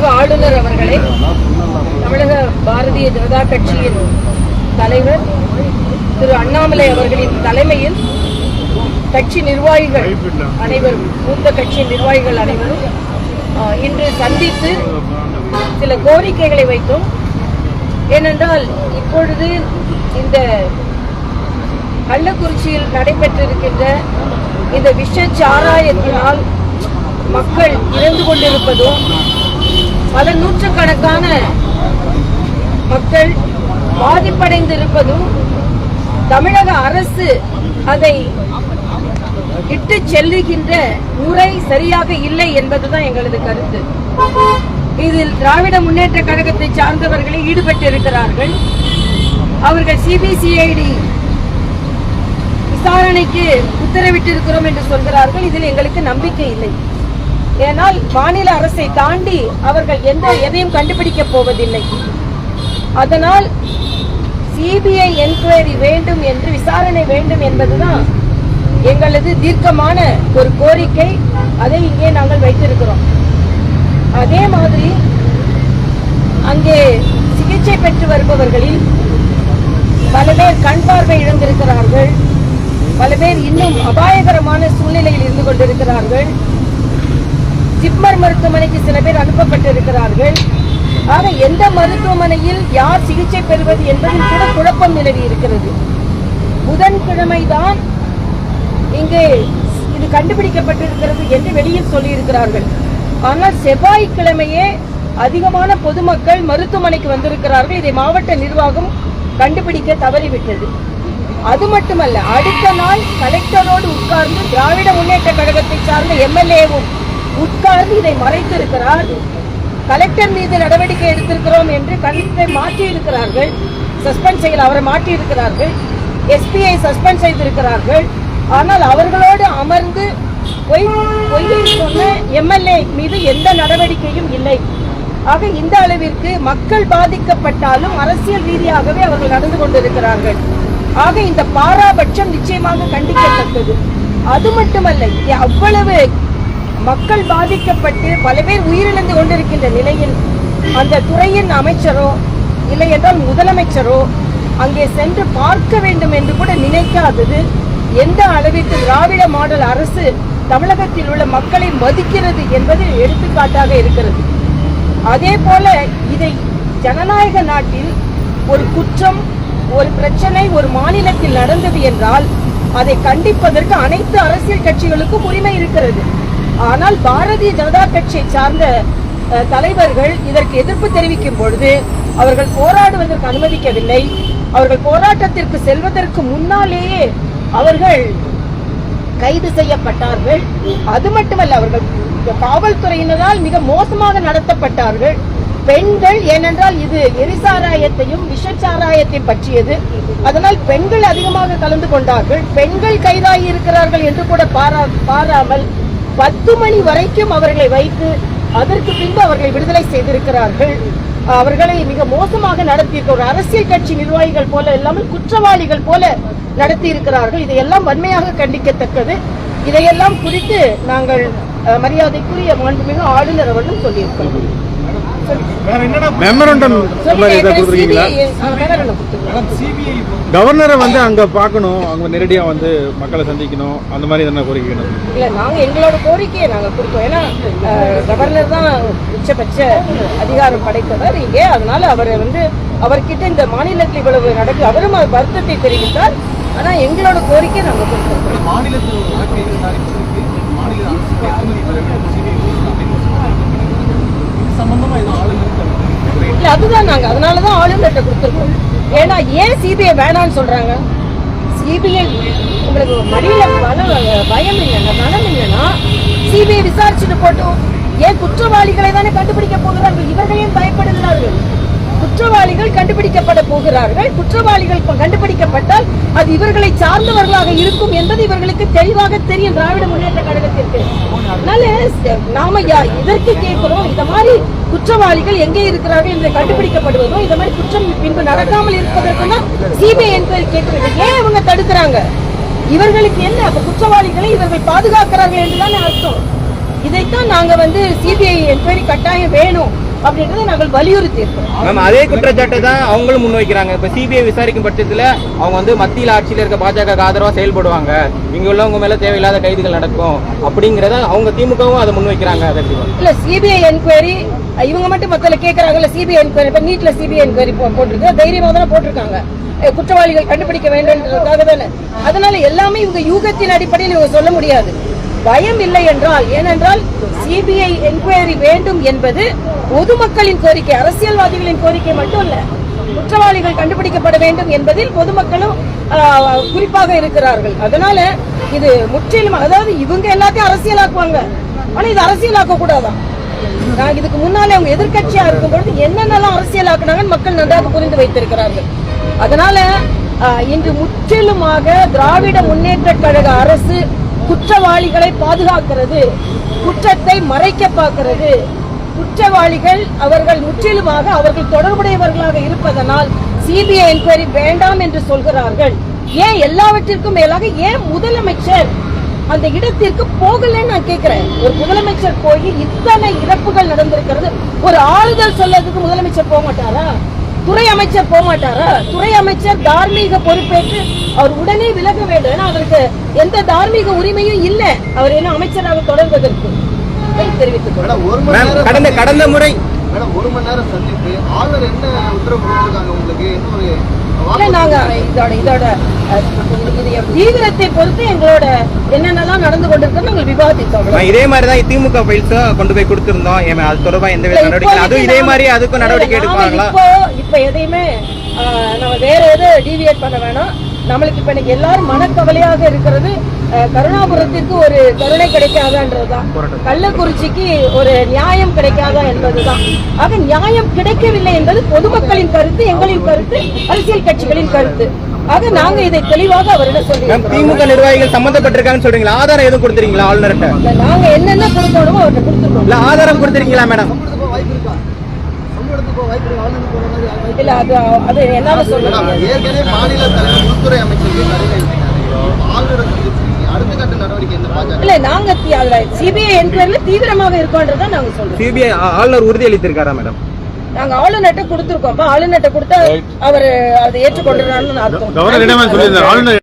தமிழக ஆளுநர் அவர்களை, தமிழக பாரதிய ஜனதா கட்சியின் தலைவர் திரு அண்ணாமலை அவர்களின் தலைமையில் கட்சி நிர்வாகிகள் அனைவரும், மூத்த கட்சி நிர்வாகிகள் அனைவரும் இன்று சந்தித்து சில கோரிக்கைகளை வைத்தோம். ஏனென்றால் இப்பொழுது இந்த கள்ளக்குறிச்சியில் நடைபெற்றிருக்கின்ற இந்த விஷ சாராயத்தினால் மக்கள் இறந்து கொண்டிருப்பதும், பல நூற்றுக்கணக்கான மக்கள் பாதிப்படைந்திருப்பதும், தமிழக அரசு அதை இட்டு செல்லுகின்ற முறை சரியாக இல்லை என்பதுதான் எங்களது கருத்து. இதில் திராவிட முன்னேற்ற கழகத்தை சார்ந்தவர்களை ஈடுபட்டிருக்கிறார்கள். அவர்கள் சிபிசிஐடி விசாரணைக்கு உத்தரவிட்டிருக்கிறோம் என்று சொல்கிறார்கள். இதில் எங்களுக்கு நம்பிக்கை இல்லை. ஏனால் மாநில அரசை தாண்டி அவர்கள் எதையும் கண்டுபிடிக்கப் போவதில்லை. அதனால் சிபிஐ என்கொயரி வேண்டும் என்று, விசாரணை வேண்டும் என்பதுதான் எங்களது தீர்க்கமான ஒரு கோரிக்கை. அதை இங்கே நாங்கள் வைத்திருக்கிறோம். அதே மாதிரி அங்கே சிகிச்சை பெற்று வருபவர்களில் பல பேர் கண் பார்வை இழந்திருக்கிறார்கள். பல பேர் இன்னும் அபாயகரமான சூழ்நிலையில் இருந்து கொண்டிருக்கிறார்கள். ஜிப்மர் மருத்துவமனைக்கு சில பேர் அனுப்பப்பட்டிருக்கிறார்கள். ஆக எந்த மருத்துவமனையில் யார் சிகிச்சை பெறுவது என்பதில் கூட குழப்பம் நிலவி இருக்கிறது. புதன்கிழமைதான் இங்கே இது கண்டுபிடிக்கப்பட்டிருக்கிறது என்று வெளியில் சொல்லியிருக்கிறார்கள். ஆனால் செவ்வாய்க்கிழமையே அதிகமான பொதுமக்கள் மருத்துவமனைக்கு வந்திருக்கிறார்கள். இதை மாவட்ட நிர்வாகம் கண்டுபிடிக்க தவறிவிட்டது. அது மட்டுமல்ல, அடுத்த நாள் கலெக்டரோடு உட்கார்ந்து திராவிட முன்னேற்ற கழகத்தை சார்ந்த எம்எல்ஏவும் உட்கார்ந்து இதை மறைத்திருக்கிறார். கலெக்டர் மீது நடவடிக்கை எடுத்திருக்கிறோம் என்று கலெக்டரை மாற்றியிருக்கிறார்கள். சஸ்பெண்ட் செய்ய அவரை மாற்றியிருக்கிறார்கள். எஸ்பியை சஸ்பெண்ட் செய்திருக்கிறார்கள். ஆனால் அவர்களோடு அமர்ந்து பொய்யை சொன்ன எம்எல்ஏ மீது எந்த நடவடிக்கையும் இல்லை. ஆக இந்த அளவிற்கு மக்கள் பாதிக்கப்பட்டாலும் அரசியல் ரீதியாகவே அவர்கள் நடந்து கொண்டிருக்கிறார்கள். ஆக இந்த பாராபட்சம் நிச்சயமாக கண்டிக்கத்தக்கது. அது மட்டுமல்ல, அவ்வளவு மக்கள் பாதிக்கப்பட்டு பல பேர் உயிரிழந்து கொண்டிருக்கின்ற நிலையில் அந்த துறையின் அமைச்சரோ இல்லை என்றால் முதலமைச்சரோ அங்கே சென்று பார்க்க வேண்டும் என்று கூட நினைக்காதது எந்த அளவிற்கு திராவிட மாடல் அரசு தமிழகத்தில் உள்ள மக்களை மதிக்கிறது என்பது எடுத்துக்காட்டாக இருக்கிறது. அதே போல இதை ஜனநாயக நாட்டில் ஒரு குற்றம், ஒரு பிரச்சனை ஒரு மாநிலத்தில் நடந்தது என்றால் அதை கண்டிப்பதற்கு அனைத்து அரசியல் கட்சிகளுக்கும் உரிமை இருக்கிறது. ஆனால் பாரதிய ஜனதா கட்சியை சார்ந்த தலைவர்கள் இதற்கு எதிர்ப்பு தெரிவிக்கும் பொழுது அவர்கள் போராடுவதற்கு அனுமதிக்கவில்லை. அவர்கள் போராட்டத்திற்கு செல்வதற்கு முன்னாலேயே அவர்கள் கைது செய்யப்பட்டார்கள். அது மட்டுமல்ல, அவர்கள் காவல்துறையினரால் மிக மோசமாக நடத்தப்பட்டார்கள். பெண்கள், ஏனென்றால் இது எரிசாராயத்தையும் விஷச்சாராயத்தை பற்றியது, அதனால் பெண்கள் அதிகமாக கலந்து கொண்டார்கள். பெண்கள் கைதாகி இருக்கிறார்கள் என்று கூட பாராமல் 10 மணி வரைக்கும் அவர்களை வைத்து அதற்கு பின்பு அவர்களை விடுதலை செய்திருக்கிறார்கள். அவர்களை மிக மோசமாக நடத்தியிருக்க ஒரு அரசியல் கட்சி நிர்வாகிகள் போல இல்லாமல் குற்றவாளிகள் போல நடத்தி இருக்கிறார்கள். இதையெல்லாம் வன்மையாக கண்டிக்கத்தக்கது. இதையெல்லாம் குறித்து நாங்கள் மரியாதைக்குரிய மாண்புமிகு ஆளுநர் அவர்களும் சொல்லியிருக்கிறோம். கவர்னரை வந்து அங்க பார்க்கணும், அவங்க நேரடியா வந்து மக்களை சந்திக்கணும், அந்த மாதிரி என்ன கோரிக்கை? இல்ல, நாங்க எங்களோட கோரிக்கையை நாங்க கொடுத்தோம். ஏன்னா கவர்னர் தான் உச்சபட்ச அதிகாரம் படைத்தவர் இங்கே. அதனால அவரை வந்து அவர்கிட்ட இந்த மாநிலத்தில் இவ்வளவு நடக்கு, அவரும் வருத்தத்தை தெரிவித்தார். ஆனா எங்களோட கோரிக்கை நாங்க கொடுத்தோம். இல்ல, அதுதான் நாங்க அதனாலதான் ஆளுநர்கிட்ட கொடுத்திருக்கோம். ஏன்னா ஏன் சிபிஐ வேணான்னு சொல்றாங்க? சிபிஐ உங்களுக்கு மடியில பயம் இல்லைன்னா, மனம் இல்லைன்னா சிபிஐ விசாரிச்சுட்டு போட்டோம். ஏன் குற்றவாளிகளை தானே கண்டுபிடிக்க போகிறார்கள். இவர்களையும் பயப்படுகிறார்கள். குற்றவாளிகள் கண்டுபிடிக்கப்பட போகிறார்கள். குற்றவாளிகள் கண்டுபிடிக்கப்பட்டால் அது இவர்களை சார்ந்தவர்களாக இருக்கும் என்பது இவர்களுக்கு தெளிவாக தெரியும் திராவிட முன்னேற்ற கழகத்திற்கு. அதனால நாம இதற்கு கேட்கிறோம், இந்த மாதிரி குற்றவாளிகள் எங்கே இருக்கிறார்கள் என்று கண்டுபிடிக்கப்படுவதும், இந்த மாதிரி குற்றம் பின்பு நடக்காமல் இருப்பதற்கு சிபிஐ என்கொயரி கேட்கிறது. ஏன் இவங்க தடுக்கிறாங்க? இவர்களுக்கு என்ன? அப்ப குற்றவாளிகளை இவர்கள் பாதுகாக்கிறார்கள் என்றுதான் அர்த்தம். இதைத்தான் நாங்க சிபிஐ என்கொயரி கட்டாயம் வேணும். அப்படின்றத நாங்கள் வலியுறுத்தி இருக்கோம். மேம், அதே குற்றச்சாட்டை தான் அவங்களும் முன்வைக்கிறாங்க. இப்ப சிபிஐ விசாரிக்கும் பட்சத்துல அவங்க வந்து மத்தியில் ஆட்சியில் இருக்க பாஜக ஆதரவா செயல்படுவாங்க, இங்க உள்ளவங்க மேல தேவையில்லாத கைதுகள் நடக்கும் அப்படிங்கறத அவங்க திமுகவும் அதை முன்வைக்கிறாங்க. இல்ல சிபிஐ என்கொயரி இவங்க மட்டும் மத்தல கேக்குறாங்கல்ல, சிபிஐ என்கொயரி இப்ப நீட்ல சிபிஐ என்கொயரி போட்டிருக்கு, தைரியமா தானே போட்டிருக்காங்க, குற்றவாளிகள் கண்டுபிடிக்க வேண்டும்ன்றதுக்காக தானே. அதனால எல்லாமே இவங்க யூகத்தின் அடிப்படையில் இவங்க சொல்ல முடியாது. பயம் இல்லை என்றால், ஏனென்றால் சிபிஐ என்கொயரி வேண்டும் என்பது பொதுமக்களின் கோரிக்கை, அரசியல்வாதிகளின் கோரிக்கை மட்டும் இல்ல. குற்றவாளிகள் கண்டுபிடிக்கப்பட வேண்டும் என்பதில் பொதுமக்களும் குறிப்பாக இருக்கிறார்கள். அதனால இது முற்றிலும், அதாவது இவங்க எல்லாத்தையும் அரசியலாக்குவாங்க, ஆனா இது அரசியலாக்க கூடாதான். நான் இதுக்கு முன்னாலே அவங்க எதிர்கட்சியா இருக்கும் பொழுது என்னென்னலாம் அரசியலாக்குனாங்கன்னு மக்கள் நன்றாக புரிந்து வைத்திருக்கிறார்கள். அதனால இன்று முற்றிலுமாக திராவிட முன்னேற்ற கழக அரசு குற்றவாளிகளை பாதுகாக்கிறது, குற்றத்தை மறைக்க பார்க்கிறது. குற்றவாளிகள் அவர்கள் முற்றிலுமாக அவர்கள் தொடர்புடையவர்களாக இருப்பதனால் சிபிஐ என்கொயரி வேண்டாம் என்று சொல்கிறார்கள். ஏன் எல்லாவற்றிற்கும் மேலாக ஏன் முதலமைச்சர் அந்த இடத்திற்கு போகலன்னு நான் கேட்கிறேன். ஒரு முதலமைச்சர் போய் இத்தனை இறப்புகள் நடந்திருக்கிறது, ஒரு ஆறுதல் சொல்லதுக்கு முதலமைச்சர் போக மாட்டாரா? துறை அமைச்சர் போக மாட்டாரா? துறை அமைச்சர் தார்மீக பொறுப்பேற்று அவர் உடனே விலக வேண்டும். ஏன்னா அவருக்கு எந்த தார்மீக உரிமையும் இல்லை அவர் என்ன அமைச்சராக தொடர்வதற்கு. தெரிவித்துக் கடந்த முறை ஒரு மணி நேரம் சந்திப்பு ஆளுநர் என்ன உத்தரவு கொடுத்திருக்காங்க உங்களுக்கு? நாங்க இதோட தீவிரத்தை பொறுத்து எங்களோட என்னென்னலாம் நடந்து கொண்டிருக்கு நாங்கள் விவாதித்தோம். இதே மாதிரிதான் திமுக ஃபைல்ஸ் கொண்டு போய் கொடுத்திருந்தோம், அது தொடர்பா எந்த வித நடவடிக்கை, அதுவும் இதே மாதிரி அதுக்கும் நடவடிக்கை எடுப்பாங்களா? இப்ப எதையுமே நம்ம வேற எதுவும் டீவியேட் பண்ண வேணாம். நம்மளுக்கு இப்ப இன்னைக்கு எல்லாரும் மனக்கவலையாக இருக்கிறது கருணாபுரத்திற்கு ஒரு கருணை கிடைக்காதான்றதுதான், கள்ளக்குறிச்சிக்கு ஒரு நியாயம் கிடைக்காதா என்பதுதான். ஆக நியாயம் கிடைக்கவில்லை என்பது பொதுமக்களின் கருத்து, எங்களின் கருத்து, அரசியல் கட்சிகளின் கருத்து. ஆக நாங்க இதை தெளிவாக அவரிடம் சொல்லியிருக்கோம். திமுக நிர்வாகிகள் சம்பந்தப்பட்டிருக்காங்கன்னு சொல்றீங்களா? ஆதாரம் எதுவும் கொடுத்துறீங்களா ஆளுநர்கிட்ட? நாங்க என்னென்ன கொடுக்கணுமோ அவர்கிட்ட கொடுத்துருக்கோம். இல்ல ஆதாரம் கொடுத்துருக்கீங்களா மேடம்? இல்ல அது என்னால சொல்ல ஏற்கனவே மாநில தலைவர் உள்துறை அமைச்சருக்கு அடுத்த கட்ட நடவடிக்கை இல்ல நாங்க சிபிஐ என்கொயரியில தீவிரமாக இருக்கோன்றதை நாங்க சொல்றோம். சிபிஐ ஆளுநர் உறுதி அளித்திருக்காரா மேடம்? நாங்க ஆளுநர்கிட்ட கொடுத்திருக்கோம். ஆளுநர்கிட்ட கொடுத்தா அவர் அதை ஏற்றுக்கொண்டிருக்காருன்னு அர்த்தம். கவர்னர்